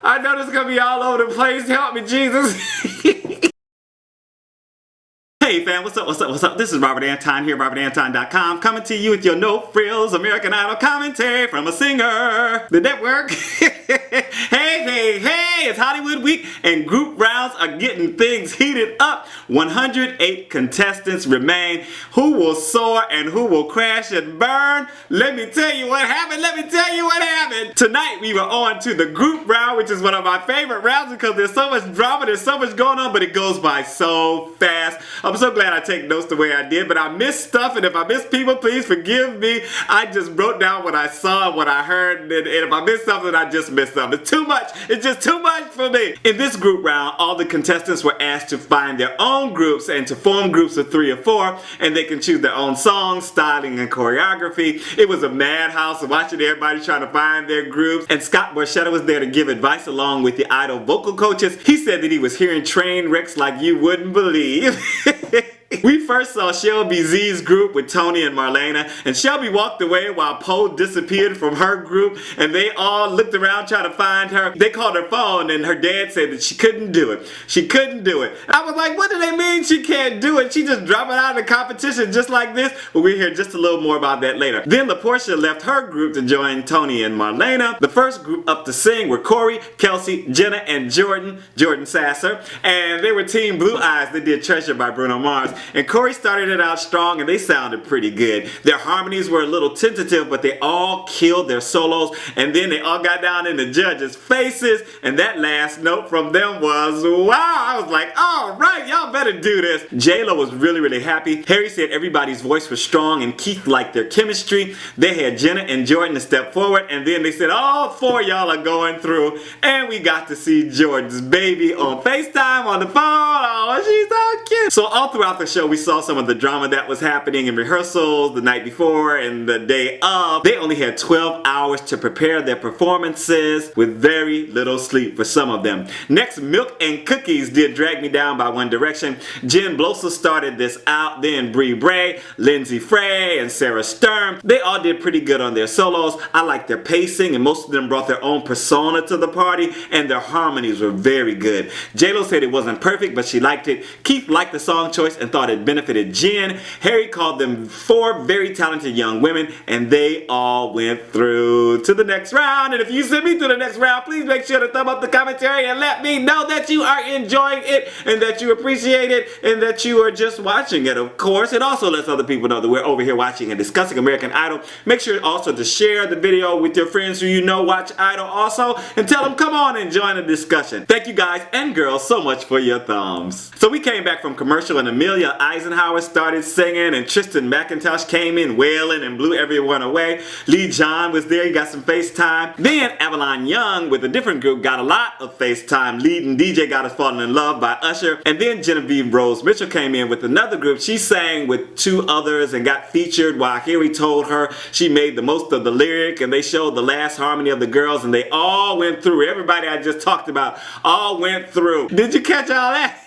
I know this is gonna be all over the place. Help me, Jesus. Hey fam, what's up? This is Robert Anton here, robertantonnyc.com, coming to you with your no frills American Idol commentary from a singer. The network. Hey, it's Hollywood week and group rounds are getting things heated up. 108 contestants remain. Who will soar and who will crash and burn? Let me tell you what happened. Tonight we were on to the group round, which is one of my favorite rounds because there's so much drama, there's so much going on, but it goes by so fast. I'm so glad I take notes the way I did, but I missed stuff, and if I missed people, please forgive me. I just wrote down what I saw, what I heard, and if I missed something, I just missed something. It's too much. It's just too much for me. In this group round, all the contestants were asked to find their own groups and to form groups of 3 or 4, and they can choose their own songs, styling, and choreography. It was a madhouse watching everybody trying to find their groups, and Scott Borchetta was there to give advice along with the Idol vocal coaches. He said that he was hearing train wrecks like you wouldn't believe. We first saw Shelbie Z's group with Tony and Marlena, and Shelbie walked away while Poe disappeared from her group, and they all looked around trying to find her. They called her phone, and her dad said that she couldn't do it. I was like, what do they mean she can't do it? She just dropping out of the competition just like this? But we'll hear just a little more about that later. Then LaPortia left her group to join Tony and Marlena. The first group up to sing were Kory, Kelsie, Jenna, and Jordan Sasser, and they were Team Blue Eyes. They did Treasure by Bruno Mars. And Kory started it out strong and they sounded pretty good. Their harmonies were a little tentative, but they all killed their solos, and then they all got down in the judges' faces, and that last note from them was wow. I was like, all right, y'all better do this. J-Lo was really happy. Harry said everybody's voice was strong and Keith liked their chemistry. They had Jenna and Jordan to step forward, and then they said all 4 of y'all are going through, and we got to see Jordan's baby on FaceTime on the phone. Oh, she's so cute. So all throughout the show we saw some of the drama that was happening in rehearsals the night before and the day of. They only had 12 hours to prepare their performances with very little sleep for some of them. Next, Milk and Cookies did Drag Me Down by One Direction. Jenn Blosil started this out, then Bri Bray, Lynnzee Fraye, and Sara Sturm. They all did pretty good on their solos. I liked their pacing, and most of them brought their own persona to the party, and their harmonies were very good. J-Lo said it wasn't perfect, but she liked it. Keith liked the song choice and thought it benefited Jen. Harry called them 4 very talented young women, and they all went through to the next round. And if you send me to the next round, please make sure to thumb up the commentary and let me know that you are enjoying it and that you appreciate it and that you are just watching it, of course. It also lets other people know that we're over here watching and discussing American Idol. Make sure also to share the video with your friends who you know watch Idol also, and tell them come on and join the discussion. Thank you guys and girls so much for your thumbs. So we came back from commercial, and Amelia Eisenhauer started singing, and Tristan McIntosh came in wailing and blew everyone away. Lee John was there, he got some FaceTime. Then Avalon Young with a different group got a lot of FaceTime. Leading DJ got us Fallin in Love by Usher. And then Genevieve Rose Mitchell came in with another group. She sang with 2 others and got featured while Harry told her she made the most of the lyric, and they showed the last harmony of the girls, and they all went through. Everybody I just talked about all went through. Did you catch all that?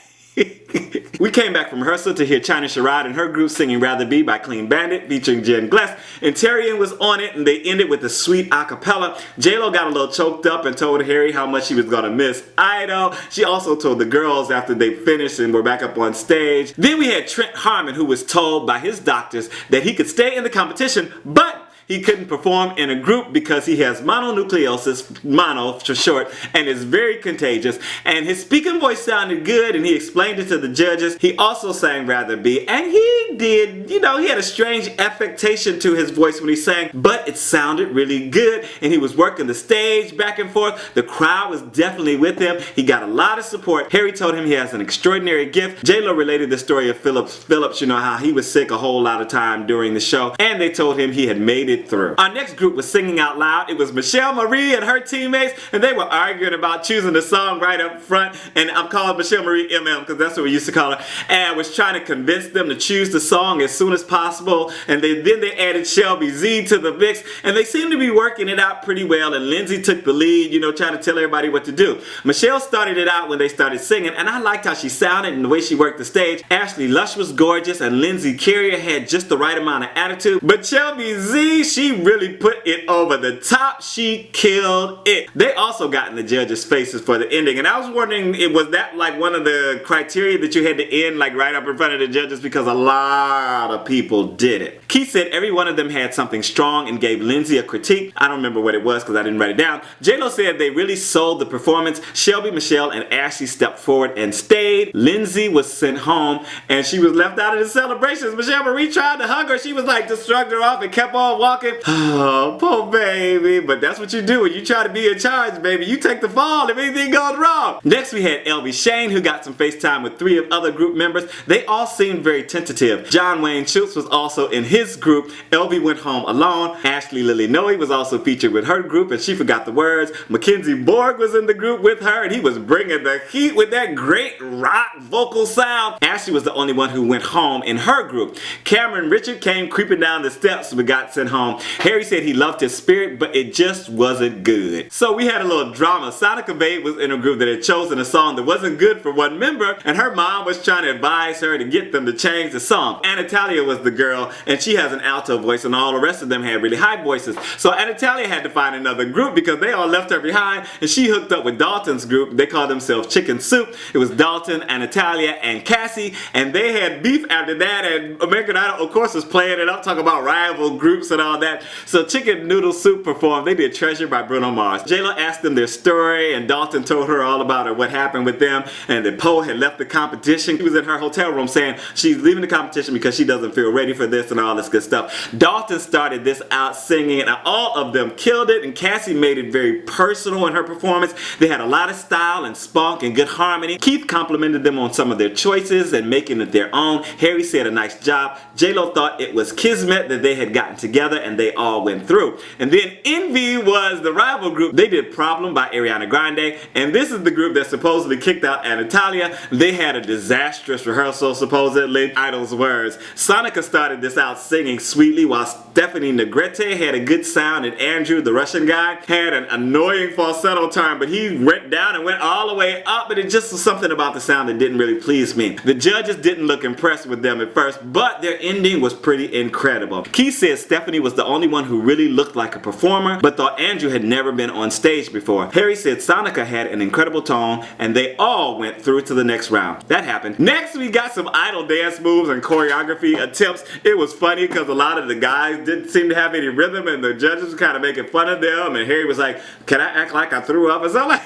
We came back from rehearsal to hear Chynna Sherrod and her group singing Rather Be by Clean Bandit featuring Jess Glynne, and Terrian was on it, and they ended with a sweet acapella. J-Lo got a little choked up and told Harry how much she was gonna miss Idol. She also told the girls after they finished and were back up on stage. Then we had Trent Harmon, who was told by his doctors that he could stay in the competition, but he couldn't perform in a group because he has mononucleosis, mono for short, and is very contagious. And his speaking voice sounded good, and he explained it to the judges. He also sang Rather Be, and he did, he had a strange affectation to his voice when he sang, but it sounded really good, and he was working the stage back and forth. The crowd was definitely with him. He got a lot of support. Harry told him he has an extraordinary gift. J-Lo related the story of Phillips, how he was sick a whole lot of time during the show, and they told him he had made it through. Our next group was singing out loud. It was Michelle Marie and her teammates, and they were arguing about choosing the song right up front, and I'm calling Michelle Marie MM because that's what we used to call her, and I was trying to convince them to choose the song as soon as possible, and then they added Shelbie Z to the mix, and they seemed to be working it out pretty well, and Lindsey took the lead, trying to tell everybody what to do. Michelle started it out when they started singing, and I liked how she sounded and the way she worked the stage. Ashley Lush was gorgeous, and Lindsey Carrier had just the right amount of attitude, but Shelbie Z, she really put it over the top. She killed it. They also got in the judges' faces for the ending, and I was wondering, was that like one of the criteria that you had to end like right up in front of the judges, because a lot of people did it. Keith said every one of them had something strong and gave Lindsey a critique. I don't remember what it was because I didn't write it down. J-Lo said they really sold the performance. Shelbie, Michelle, and Ashley stepped forward and stayed. Lindsey was sent home and she was left out of the celebrations. Michelle Marie tried to hug her. She was like, just shrugged her off and kept on walking. Oh, poor baby. But that's what you do when you try to be in charge, baby. You take the fall if anything goes wrong. Next we had Elvie Shane, who got some FaceTime with 3 of other group members. They all seemed very tentative. John Wayne Schultz was also in his group. Elvie went home alone. Ashley Lily Noe was also featured with her group and she forgot the words. Mackenzie Borg was in the group with her and he was bringing the heat with that great rock vocal sound. Ashley was the only one who went home in her group. Cameron Richard came creeping down the steps but got sent home. Harry said he loved his spirit, but it just wasn't good. So we had a little drama. Sonica Babe was in a group that had chosen a song that wasn't good for one member, and her mom was trying to advise her to get them to change the song. Anatalia was the girl, and she has an alto voice, and all the rest of them had really high voices. So Anatalia had to find another group because they all left her behind, and she hooked up with Dalton's group. They called themselves Chicken Soup. It was Dalton, Anatalia, and Cassie, and they had beef after that, and American Idol, of course, was playing it up, talking about rival groups and all that. So Chicken Noodle Soup performed. They did Treasure by Bruno Mars. J-Lo asked them their story, and Dalton told her all about it, what happened with them, and that Poe had left the competition. She was in her hotel room saying she's leaving the competition because she doesn't feel ready for this and all this good stuff. Dalton started this out singing, and all of them killed it, and Cassie made it very personal in her performance. They had a lot of style and spunk and good harmony. Keith complimented them on some of their choices and making it their own. Harry said a nice job. J-Lo thought it was kismet that they had gotten together and they all went through. And then Envy was the rival group. They did Problem by Ariana Grande, and this is the group that supposedly kicked out Anatalia. They had a disastrous rehearsal, supposedly. Idol's words. Sonica started this out singing sweetly while Stephanie Negrete had a good sound, and Andrew, the Russian guy, had an annoying falsetto turn, but he went down and went all the way up, but it just was something about the sound that didn't really please me. The judges didn't look impressed with them at first, but their ending was pretty incredible. Keith said Stephanie was the only one who really looked like a performer, but thought Andrew had never been on stage before. Harry said Sonica had an incredible tone, and they all went through to the next round. That happened. Next, we got some idol dance moves and choreography attempts. It was funny because a lot of the guys didn't seem to have any rhythm, and the judges were kind of making fun of them, and Harry was like, can I act like I threw up or something?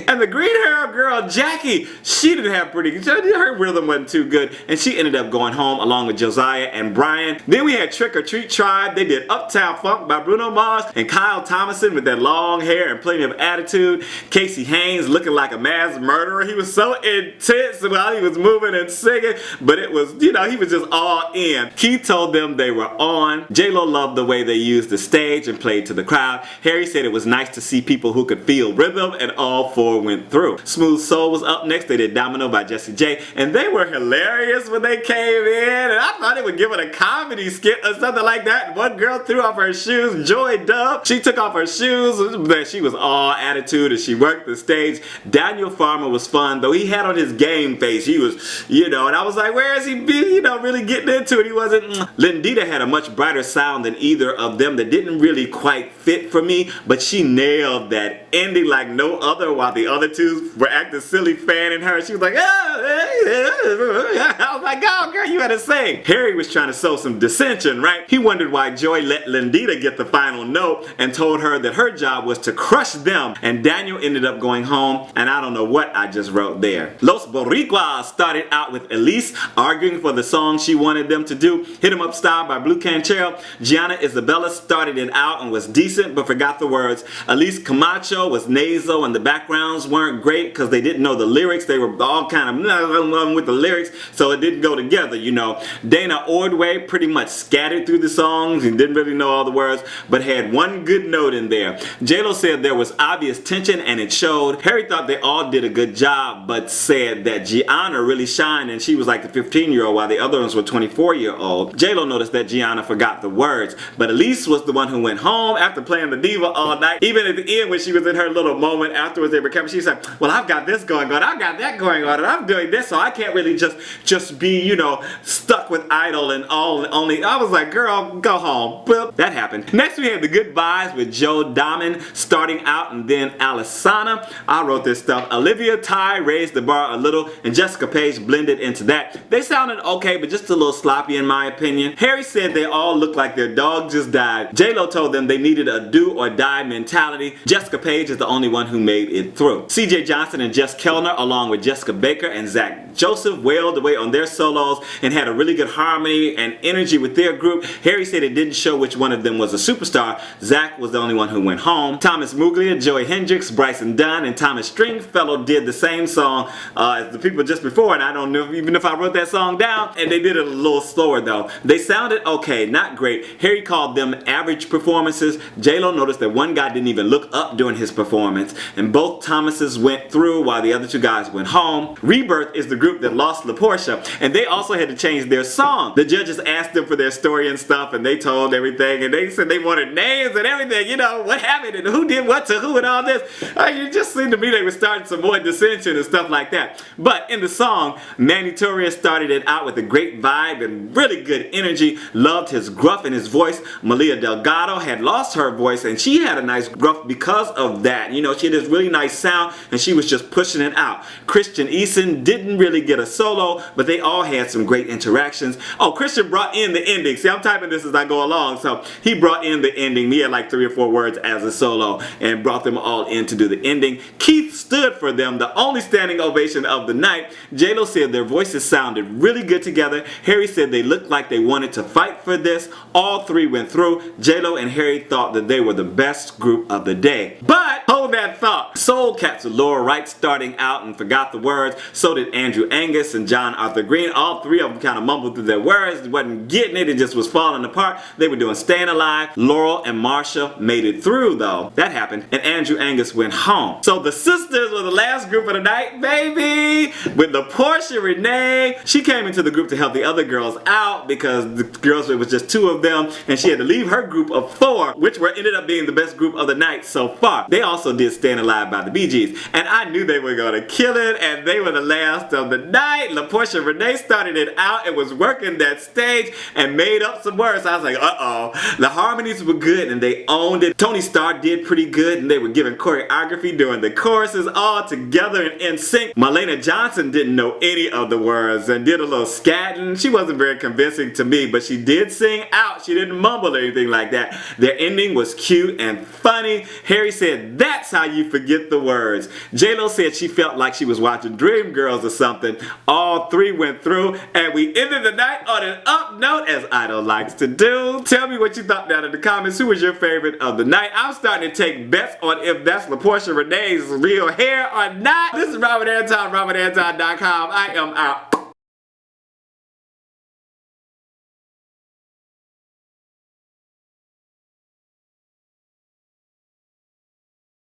And the green hair girl, Jackie, she didn't have her rhythm wasn't too good, and she ended up going home along with Josiah and Brian. Then we had Trick or Treat Tribe. They did Uptown Funk by Bruno Mars, and Kyle Thomason with that long hair and plenty of attitude. Casey Haynes looking like a mass murderer. He was so intense while he was moving and singing, but it was, you know, he was just all in. Keith told them they were on. J-Lo loved the way they used the stage and played to the crowd. Harry said it was nice to see people who could feel rhythm, and all 4 went through. Smooth Soul was up next. They did Domino by Jessie J, and they were hilarious when they came in, and I thought they would give it a comedy skit or something like that. One girl threw off her shoes. Joy Dub, she took off her shoes, but she was all attitude and she worked the stage. Daniel Farmer was fun, though he had on his game face. He was, you know, and I was like, where is he, you know, really getting into it? He wasn't. Lindita had a much brighter sound than either of them that didn't really quite fit for me, but she nailed that ending like no other, while the other two were acting silly fanning her. She was like, I was like, oh girl, you had to sing. Harry was trying to sow some dissension, right? He wondered why Joy let Lindita get the final note and told her that her job was to crush them, and Daniel ended up going home, and I don't know what I just wrote there. Los Boricuas started out with Elise arguing for the song she wanted them to do, Hit 'Em Up Style by Blue Cantrell. Gianna Isabella started it out and was decent but forgot the words. Elise Camacho was nasal, and the backgrounds weren't great because they didn't know the lyrics. They were all kind of with the lyrics, so it didn't go together, you know. Dana Ordway pretty much scattered through the songs and didn't really know all the words, but had one good note in there. J-Lo said there was obvious tension and it showed. Harry thought they all did a good job, but said that Gianna really shined and she was like the 15-year-old while the other ones were 24-year-old. J-Lo noticed that Gianna forgot the words, but Elise was the one who went home after playing the diva all night. Even at the end when she was in her little moment afterwards, they were camera, she's like, well, I've got this going on, I've got that going on, and I'm doing this, so I can't really just be, you know, stuck with Idol and only. I was like, girl, go home. Well, that happened. Next we had the good vibes with Joe Dahmen starting out, and then Alessana. I wrote this stuff. Olivia Ty raised the bar a little, and Jessica Paige blended into that. They sounded okay, but just a little sloppy in my opinion. Harry said they all looked like their dog just died. J-Lo told them they needed a do or die mentality. Jessica Paige is the only one who made it through. CJ Johnson and Jess Kellner, along with Jessica Baker and Zach Joseph, wailed away on their solos and had a really good harmony and energy with their group. Harry said it didn't show which one of them was a superstar. Zach was the only one who went home. Thomas Muglia, Joey Hendricks, Bryson Dunn, and Thomas Stringfellow did the same song as the people just before, and I don't know even if I wrote that song down, and they did it a little slower though. They sounded okay, not great. Harry called them average performances. J-Lo noticed that one guy didn't even look up during his performance, and both Thomases went through while the other two guys went home. Rebirth is the group that lost LaPortia, and they also had to change their song. The judges asked them for their story and stuff, and they told everything, and they said they wanted names and everything, you know, what happened and who did what to who and all this. It just seemed to me they were starting some more dissension and stuff like that. But in the song, Manny Torres started it out with a great vibe and really good energy. Loved his gruff in his voice. Malia Delgado had lost her voice, and she had a nice gruff because of that. You know, she had this really nice sound, and she was just pushing it out. Christian Eason didn't really get a solo, but they all had some great interactions. Oh, Christian brought in the ending. See, I'm typing this as I go along, so he brought in the ending. He had like 3 or 4 words as a solo and brought them all in to do the ending. Keith stood for them, the only standing ovation of the night. J-Lo said their voices sounded really good together. Harry said they looked like they wanted to fight for this. All 3 went through. J-Lo and Harry thought that they were the best group of the day. But hold that thought. Soul Cats with Laura Wright starting out and forgot the words. So did Andrew Angus and John Arthur Green. All 3 of them kind of mumbled through their words. Wasn't getting it. It just was falling apart. They were doing Staying Alive. Laurel and Marsha made it through though. That happened. And Andrew Angus went home. So the sisters were the last group of the night, baby. With LaPortia Renee. She came into the group to help the other girls out because the girls, it was just 2 of them, and she had to leave her group of 4, which ended up being the best group of the night so far. They also did Staying Alive by the Bee Gees, and I knew they were gonna kill it, and they were the last of the night. LaPortia Renee started it out and was working that stage and made up some words. I was like, uh-oh. The harmonies were good and they owned it. Tony Starr did pretty good, and they were giving choreography during the choruses all together and in sync. Malena Johnson didn't know any of the words and did a little scatting. She wasn't very convincing to me, but she did sing out. She didn't mumble or anything like that. Their ending was cute and funny. Harry said, that's how you forget the words. J-Lo said she felt like she was watching Dreamgirls or something. All 3 went through, and we ended the night on an up note, as Idol likes to do. Tell me what you thought down in the comments. Who was your favorite of the night? I'm starting to take bets on if that's LaPortia Renee's real hair or not. This is Robert Anton, robertantonnyc.com. I am out.